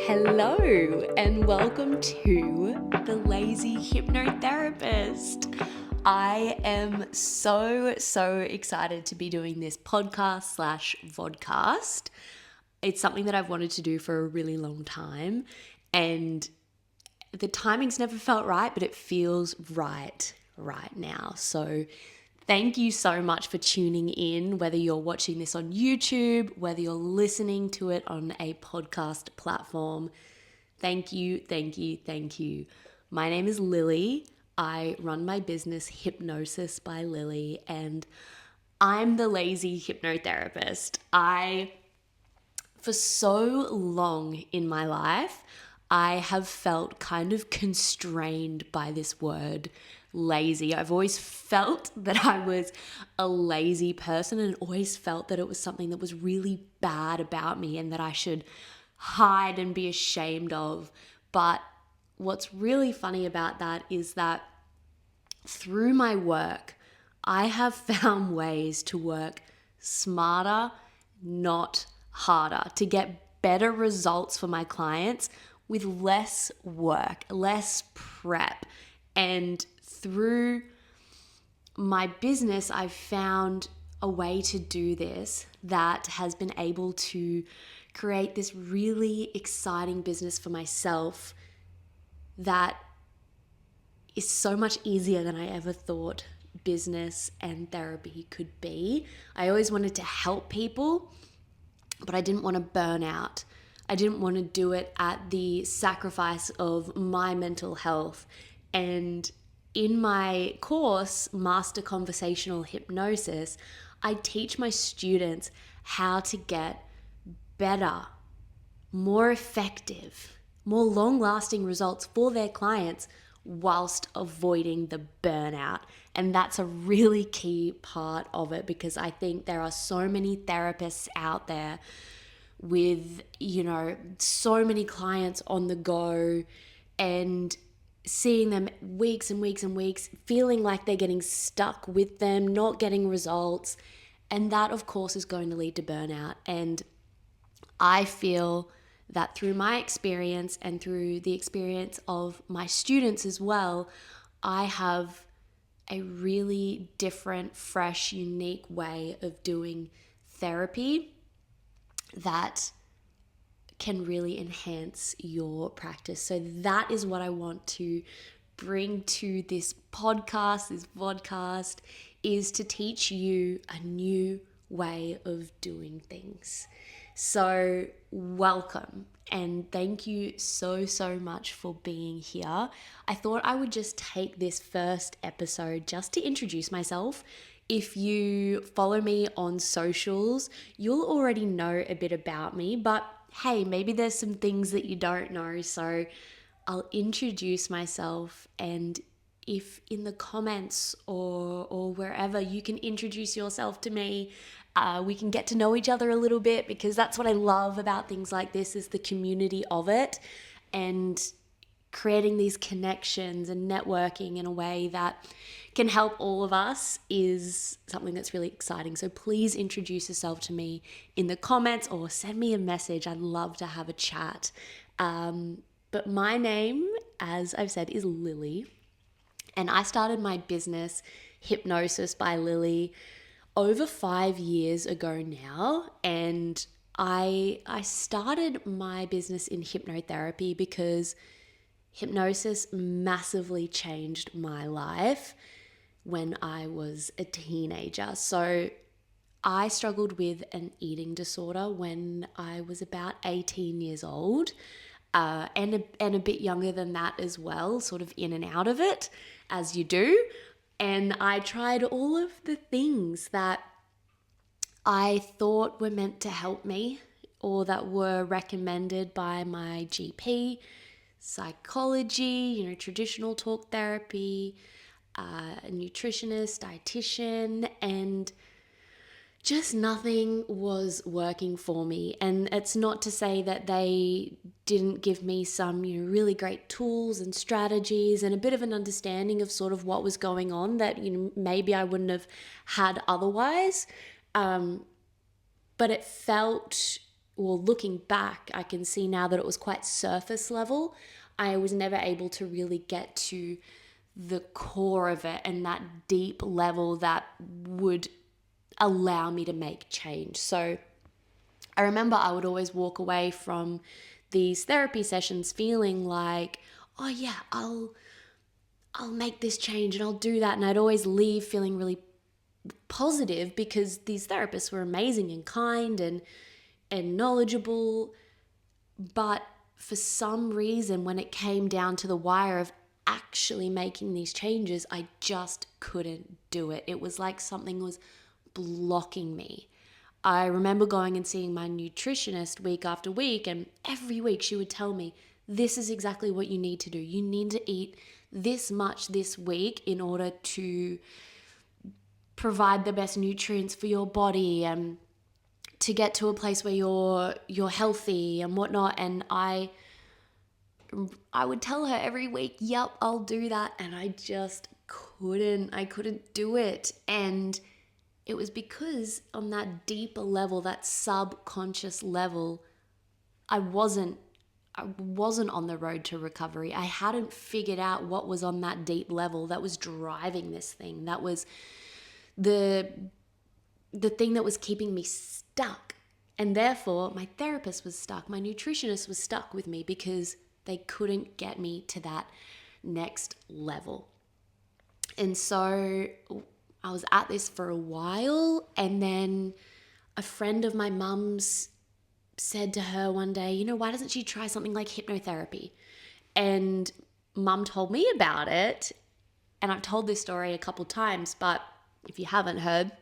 Hello and welcome to the Lazy Hypnotherapist. I am so excited to be doing this podcast/vodcast. It's something that I've wanted to do for a really long time, and the timing's never felt right, but it feels right now. So thank you so much for tuning in, whether you're watching this on YouTube, whether you're listening to it on a podcast platform. Thank you. My name is Lilli. I run my business Hypnosis by Lilli, and I'm the Lazy Hypnotherapist. For so long in my life, I have felt kind of constrained by this word, lazy. I've always felt that I was a lazy person and always felt that it was something that was really bad about me and that I should hide and be ashamed of. But what's really funny about that is that through my work, I have found ways to work smarter, not harder, to get better results for my clients with less work, less prep. And through my business, I've found a way to do this that has been able to create this really exciting business for myself that is so much easier than I ever thought business and therapy could be. I always wanted to help people, but I didn't want to burn out. I didn't want to do it at the sacrifice of my mental health. And in my course, Master Conversational Hypnosis, I teach my students how to get better, more effective, more long-lasting results for their clients whilst avoiding the burnout. And that's a really key part of it, because I think there are so many therapists out there with, so many clients on the go, and seeing them weeks and weeks, feeling like they're getting stuck with them, not getting results. And that, of course, is going to lead to burnout. And I feel that through my experience and through the experience of my students as well, I have a really different, fresh, unique way of doing therapy that can really enhance your practice. So that is what I want to bring to this podcast, this vodcast, is to teach you a new way of doing things. So welcome, and thank you so much for being here. I thought I would just take this first episode just to introduce myself. If you follow me on socials, you'll already know a bit about me, but hey, maybe there's some things that you don't know, so I'll introduce myself, and if in the comments or wherever you can introduce yourself to me, we can get to know each other a little bit, because that's what I love about things like this, is the community of it, and creating these connections and networking in a way that can help all of us is something that's really exciting. So please introduce yourself to me in the comments or send me a message. I'd love to have a chat. But my name, as I've said, is Lilli, and I started my business Hypnosis by Lilli over 5 years ago now. And I started my business in hypnotherapy because hypnosis massively changed my life when I was a teenager. So I struggled with an eating disorder when I was about 18 years old, and a bit younger than that as well, sort of in and out of it, as you do. And I tried all of the things that I thought were meant to help me, or that were recommended by my GP, psychology, traditional talk therapy, a nutritionist, dietitian, and just nothing was working for me. And it's not to say that they didn't give me some, really great tools and strategies and a bit of an understanding of sort of what was going on that, maybe I wouldn't have had otherwise. But it felt well, looking back, I can see now that it was quite surface level. I was never able to really get to the core of it and that deep level that would allow me to make change. So I remember I would always walk away from these therapy sessions feeling like, oh yeah, I'll make this change and I'll do that. And I'd always leave feeling really positive because these therapists were amazing and kind and knowledgeable. But for some reason, when it came down to the wire of actually making these changes, I just couldn't do it. It was like something was blocking me. I remember going and seeing my nutritionist week after week, and every week she would tell me, this is exactly what you need to do. You need to eat this much this week in order to provide the best nutrients for your body and to get to a place where you're healthy and whatnot. And I would tell her every week, yep, I'll do that. And I just couldn't do it. And it was because on that deeper level, that subconscious level, I wasn't on the road to recovery. I hadn't figured out what was on that deep level that was driving this thing. That was the thing that was keeping me stuck. And therefore, my therapist was stuck. My nutritionist was stuck with me because they couldn't get me to that next level. And so I was at this for a while, and then a friend of my mum's said to her one day, why doesn't she try something like hypnotherapy? And mum told me about it, and I've told this story a couple times, but if you haven't heard,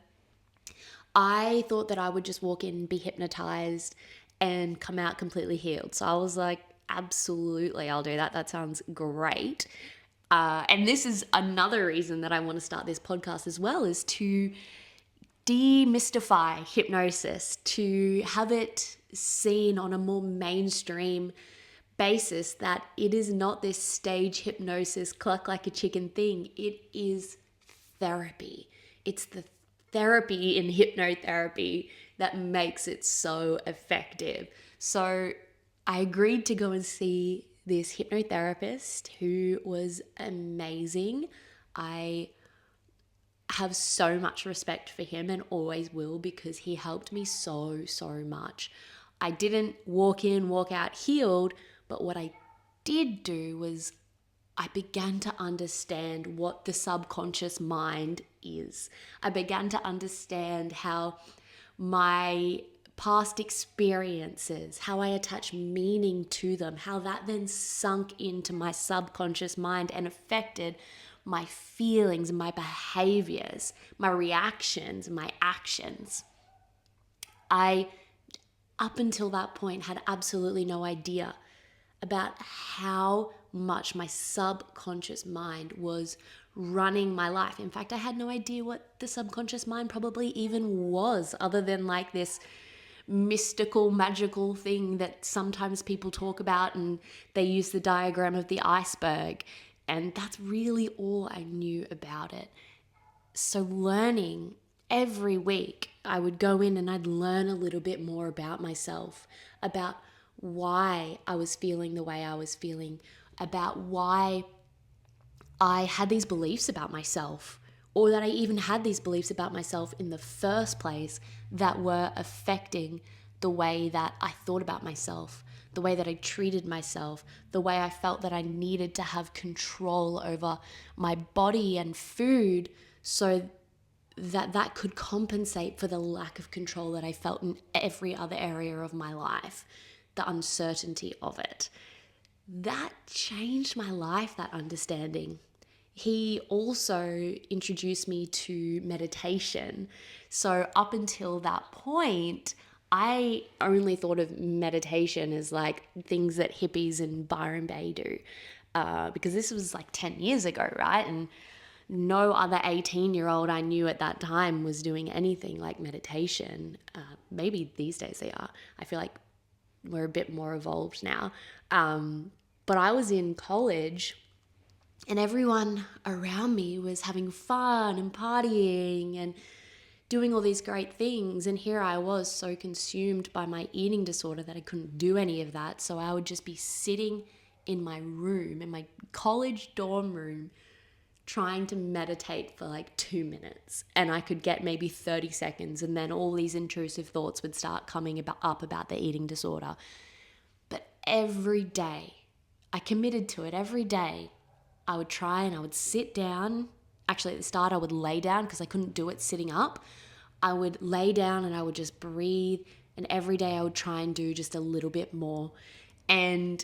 I thought that I would just walk in, be hypnotized, and come out completely healed. So I was like, absolutely, I'll do that. That sounds great. And this is another reason that I want to start this podcast as well, is to demystify hypnosis, to have it seen on a more mainstream basis that it is not this stage hypnosis, cluck like a chicken thing. It is therapy. It's the therapy in hypnotherapy that makes it so effective. So I agreed to go and see this hypnotherapist who was amazing. I have so much respect for him and always will, because he helped me so much. I didn't walk in, walk out healed, but what I did do was I began to understand what the subconscious mind is. I began to understand how my past experiences, how I attach meaning to them, how that then sunk into my subconscious mind and affected my feelings, my behaviors, my reactions, my actions. I, up until that point, had absolutely no idea about how much my subconscious mind was running my life. In fact, I had no idea what the subconscious mind probably even was, other than like this mystical, magical thing that sometimes people talk about, and they use the diagram of the iceberg. And that's really all I knew about it. So learning every week, I would go in and I'd learn a little bit more about myself, about why I was feeling the way I was feeling, about why I had these beliefs about myself, or that I even had these beliefs about myself in the first place that were affecting the way that I thought about myself, the way that I treated myself, the way I felt that I needed to have control over my body and food so that could compensate for the lack of control that I felt in every other area of my life, the uncertainty of it. That changed my life, that understanding. He also introduced me to meditation. So up until that point, I only thought of meditation as like things that hippies in Byron Bay do, because this was like 10 years ago, right? And no other 18-year-old I knew at that time was doing anything like meditation. Maybe these days they are. I feel like we're a bit more evolved now. But I was in college and everyone around me was having fun and partying and doing all these great things. And here I was so consumed by my eating disorder that I couldn't do any of that. So I would just be sitting in my room, in my college dorm room, trying to meditate for like 2 minutes, and I could get maybe 30 seconds, and then all these intrusive thoughts would start coming up about the eating disorder. But every day, I committed to it. Every day I would try and I would sit down. Actually, at the start I would lay down because I couldn't do it sitting up. I would lay down and I would just breathe, and every day I would try and do just a little bit more. And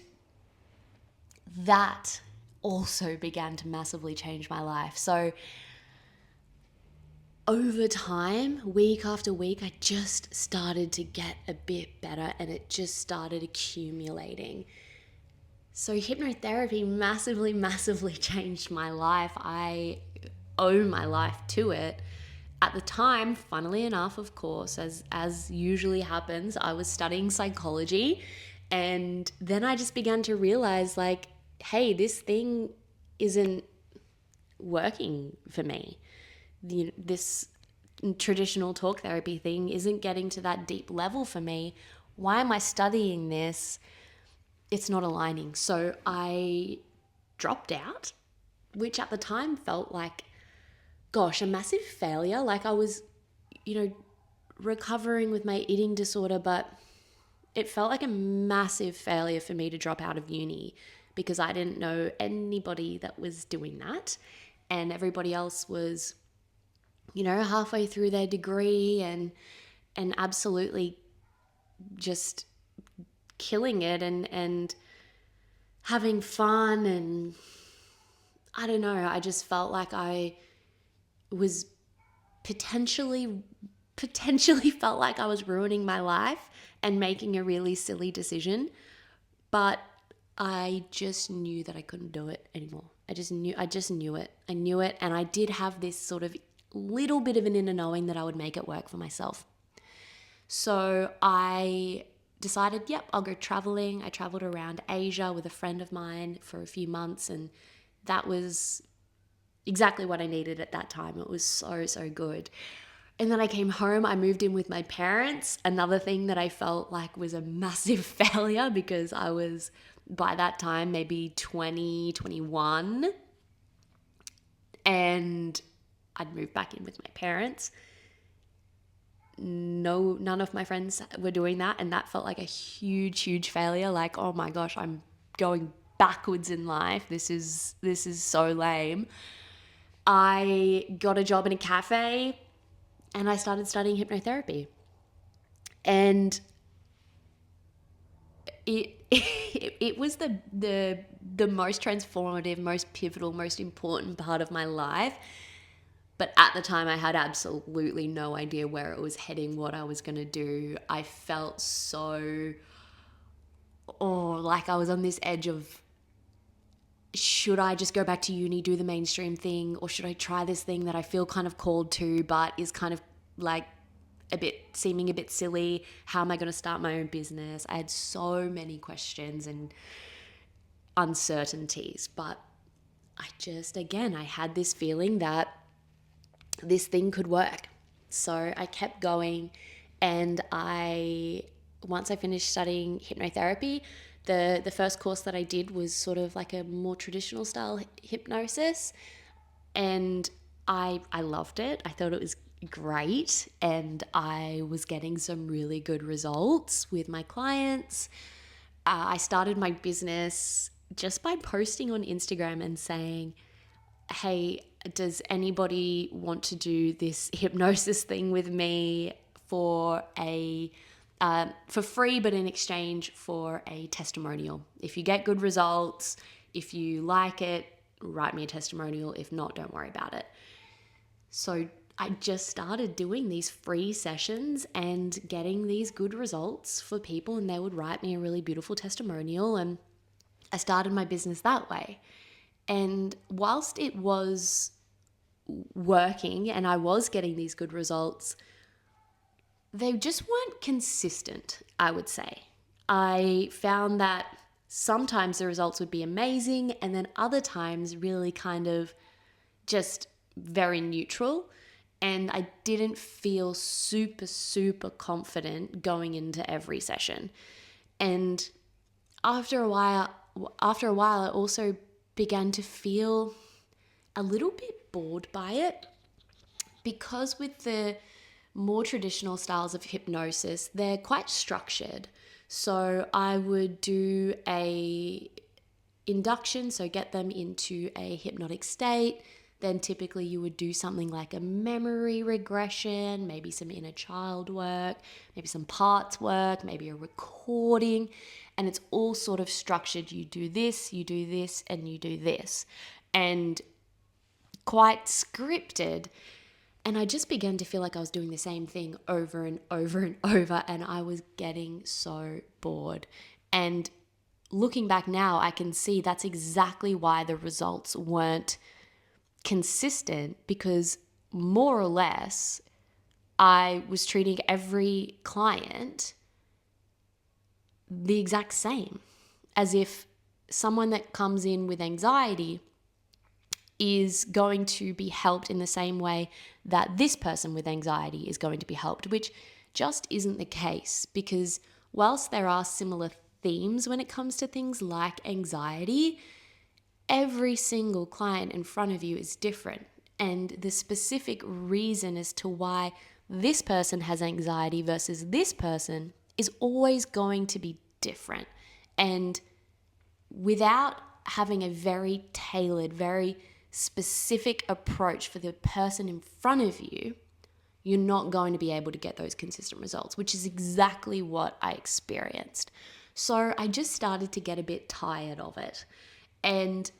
that also began to massively change my life. So over time, week after week, I just started to get a bit better, and it just started accumulating. So hypnotherapy massively, massively changed my life. I owe my life to it. At the time, funnily enough, of course, as usually happens, I was studying psychology, and then I just began to realize, like, hey, this thing isn't working for me. This traditional talk therapy thing isn't getting to that deep level for me. Why am I studying this? It's not aligning. So I dropped out, which at the time felt like, gosh, a massive failure. Like I was, recovering with my eating disorder, but it felt like a massive failure for me to drop out of uni because I didn't know anybody that was doing that. And everybody else was, halfway through their degree and absolutely just killing it and having fun. And I don't know, I just felt like I was potentially felt like I was ruining my life and making a really silly decision. But I just knew that I couldn't do it anymore. I just knew it. I knew it. And I did have this sort of little bit of an inner knowing that I would make it work for myself. So I decided, yep, I'll go traveling. I traveled around Asia with a friend of mine for a few months, and that was exactly what I needed at that time. It was so, so good. And then I came home, I moved in with my parents. Another thing that I felt like was a massive failure because I was, by that time, maybe 20, 21. And I'd moved back in with my parents. No, none of my friends were doing that. And that felt like a huge, huge failure. Like, oh my gosh, I'm going backwards in life. This is so lame. I got a job in a cafe and I started studying hypnotherapy. And it was the most transformative, most pivotal, most important part of my life. But at the time, I had absolutely no idea where it was heading, what I was going to do. I felt so, like I was on this edge of, should I just go back to uni, do the mainstream thing, or should I try this thing that I feel kind of called to, but is kind of like seeming a bit silly? How am I going to start my own business? I had so many questions and uncertainties, but I had this feeling that this thing could work. So I kept going, and once I finished studying hypnotherapy, the first course that I did was sort of like a more traditional style hypnosis, and I loved it. I thought it was great, and I was getting some really good results with my clients. I started my business just by posting on Instagram and saying, hey, does anybody want to do this hypnosis thing with me for free, but in exchange for a testimonial? If you get good results, if you like it, write me a testimonial. If not, don't worry about it. So I just started doing these free sessions and getting these good results for people, and they would write me a really beautiful testimonial, and I started my business that way. And whilst it was working and I was getting these good results, they just weren't consistent, I would say. I found that sometimes the results would be amazing, and then other times really kind of just very neutral. and I didn't feel super, super confident going into every session. And after a while, I also began to feel a little bit bored by it, because with the more traditional styles of hypnosis, they're quite structured. So I would do a induction, so get them into a hypnotic state. Then typically you would do something like a memory regression, maybe some inner child work, maybe some parts work, maybe a recording, and it's all sort of structured. You do this, and you do this, and quite scripted. And I just began to feel like I was doing the same thing over and over and over, and I was getting so bored. And looking back now, I can see that's exactly why the results weren't consistent, because more or less I was treating every client the exact same, as if someone that comes in with anxiety is going to be helped in the same way that this person with anxiety is going to be helped, which just isn't the case. Because whilst there are similar themes when it comes to things like anxiety, every single client in front of you is different. And the specific reason as to why this person has anxiety versus this person is always going to be different. And without having a very tailored, very specific approach for the person in front of you, you're not going to be able to get those consistent results, which is exactly what I experienced. So I just started to get a bit tired of it. And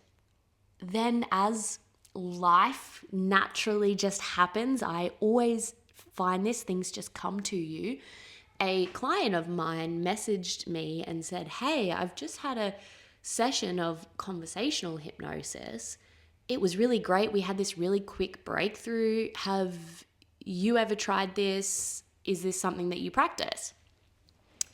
then as life naturally just happens, I always find this, things just come to you. A client of mine messaged me and said, "Hey, I've just had a session of conversational hypnosis. It was really great. We had this really quick breakthrough. Have you ever tried this? Is this something that you practice?"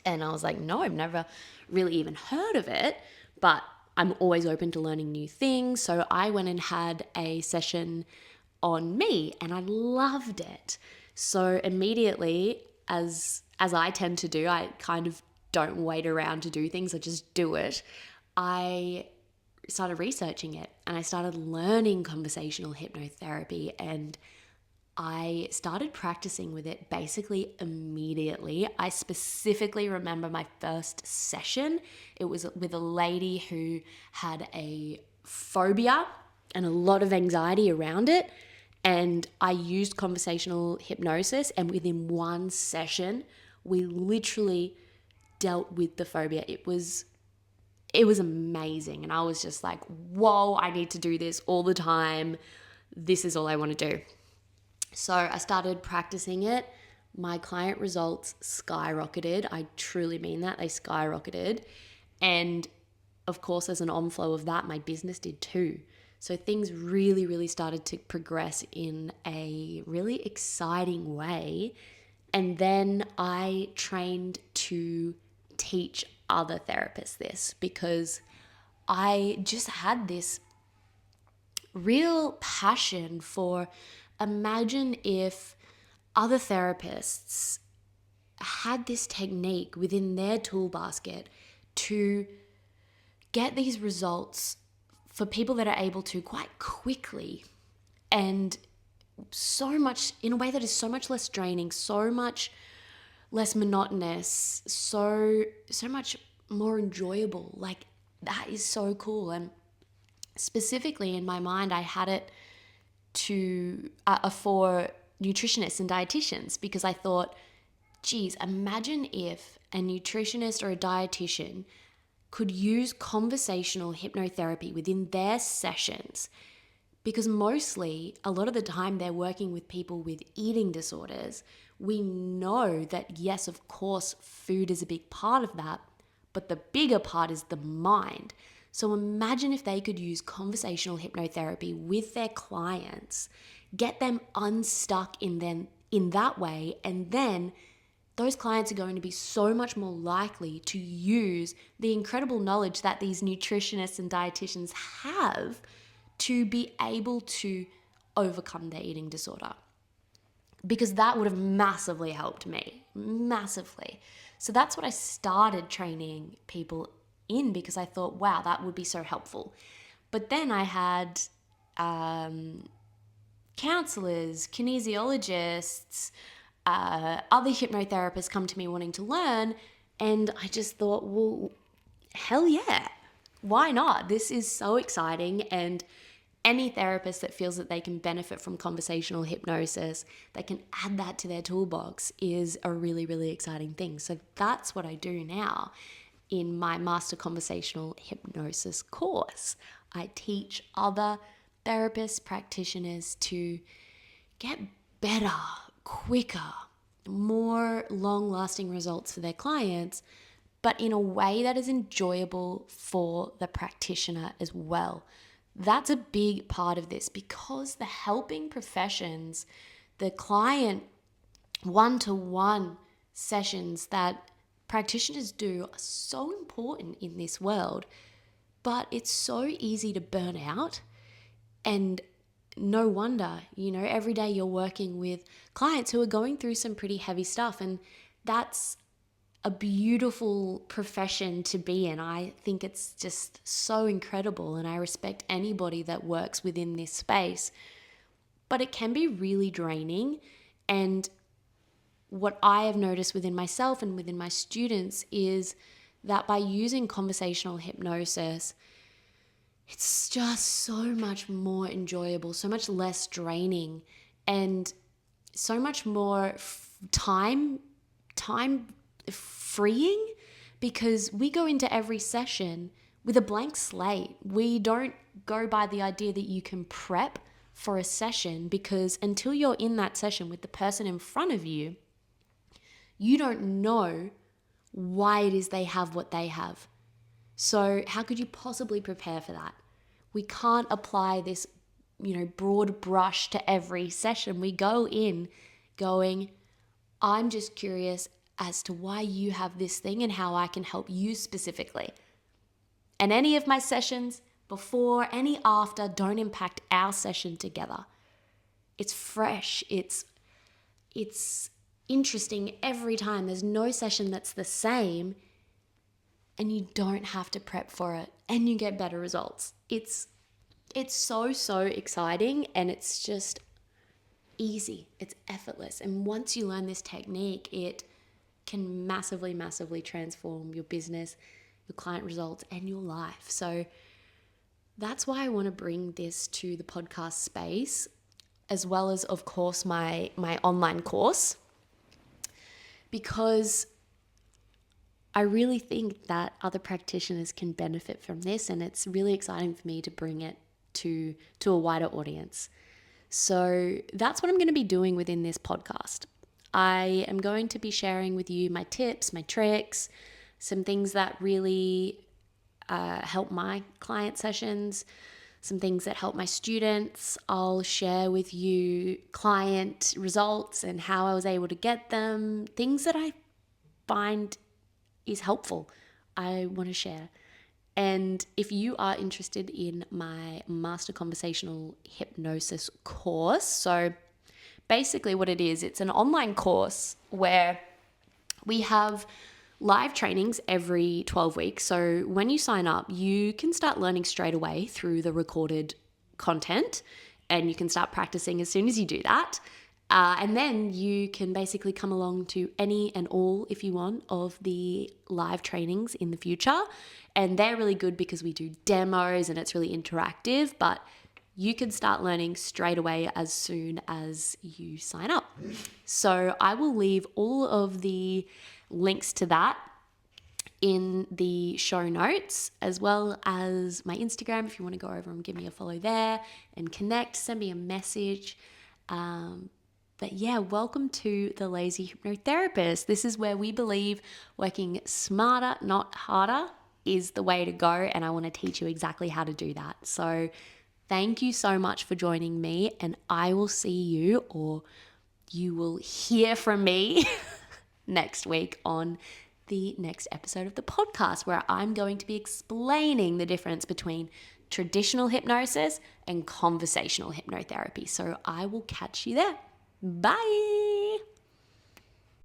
And I was like, "No, I've never really even heard of it, but I'm always open to learning new things." So I went and had a session on me, and I loved it. So immediately, as I tend to do, I kind of don't wait around to do things, I just do it. I started researching it, and I started learning conversational hypnotherapy, and I started practicing with it basically immediately. I specifically remember my first session. It was with a lady who had a phobia and a lot of anxiety around it. And I used conversational hypnosis, and within one session, we literally dealt with the phobia. It was amazing. And I was just like, whoa, I need to do this all the time. This is all I want to do. So I started practicing it. My client results skyrocketed. I truly mean that. They skyrocketed. And of course, as an onflow of that, my business did too. So things really, really started to progress in a really exciting way. And then I trained to teach other therapists this, because I just had this real passion for, imagine if other therapists had this technique within their tool basket to get these results for people that are able to quite quickly, and so much in a way that is so much less draining, so much less monotonous, so much more enjoyable. Like, that is so cool. And specifically in my mind, I had it to for nutritionists and dietitians, because I thought, geez, imagine if a nutritionist or a dietitian could use conversational hypnotherapy within their sessions, because mostly, a lot of the time, they're working with people with eating disorders. We know that, yes, of course, food is a big part of that, but the bigger part is the mind. So imagine if they could use conversational hypnotherapy with their clients, get them unstuck in that way, and then those clients are going to be so much more likely to use the incredible knowledge that these nutritionists and dietitians have to be able to overcome their eating disorder. because that would have massively helped me, massively. So that's what I started training people in, because I thought, wow, that would be so helpful. But then I had counselors, kinesiologists, other hypnotherapists come to me wanting to learn. And I just thought, well, hell yeah, why not? This is so exciting. And any therapist that feels that they can benefit from conversational hypnosis, they can add that to their toolbox, is a really, really exciting thing. So that's what I do now in my Master Conversational Hypnosis course. I teach other therapists, practitioners to get better, quicker, more long-lasting results for their clients, but in a way that is enjoyable for the practitioner as well. That's a big part of this, because the helping professions, the client one-to-one sessions that practitioners do are so important in this world, but it's so easy to burn out. And no wonder, every day you're working with clients who are going through some pretty heavy stuff, and that's a beautiful profession to be in. I think it's just so incredible, and I respect anybody that works within this space. But it can be really draining, and what I have noticed within myself and within my students is that by using conversational hypnosis, it's just so much more enjoyable, so much less draining, and so much more time freeing, because we go into every session with a blank slate. We don't go by the idea that you can prep for a session, because until you're in that session with the person in front of you, you don't know why it is they have what they have. So how could you possibly prepare for that? We can't apply this, broad brush to every session. We go in going, I'm just curious as to why you have this thing and how I can help you specifically. And any of my sessions, before, any after, don't impact our session together. It's fresh. It's interesting every time. There's no session that's the same, and you don't have to prep for it, and you get better results. It's so exciting, and it's just easy. It's effortless. And once you learn this technique, it can massively transform your business, your client results, and your life. So that's why I want to bring this to the podcast space, as well as, of course, my online course, because I really think that other practitioners can benefit from this, and it's really exciting for me to bring it to a wider audience. So that's what I'm going to be doing within this podcast. I am going to be sharing with you my tips, my tricks, some things that really help my client sessions, some things that help my students. I'll share with you client results and how I was able to get them, things that I find is helpful. I want to share. And if you are interested in my Master Conversational Hypnosis course, so basically what it is, it's an online course where we have live trainings every 12 weeks. So when you sign up, you can start learning straight away through the recorded content, and you can start practicing as soon as you do that. And then you can basically come along to any and all, if you want, of the live trainings in the future. And they're really good because we do demos and it's really interactive, but you can start learning straight away as soon as you sign up. So I will leave all of the links to that in the show notes, as well as my Instagram if you want to go over and give me a follow there and connect, send me a message. But yeah, welcome to the Lazy Hypnotherapist. This is where we believe working smarter, not harder, is the way to go, and I want to teach you exactly how to do that. So thank you so much for joining me, and I will see you, or you will hear from me next week on the next episode of the podcast, where I'm going to be explaining the difference between traditional hypnosis and conversational hypnotherapy. So I will catch you there. Bye.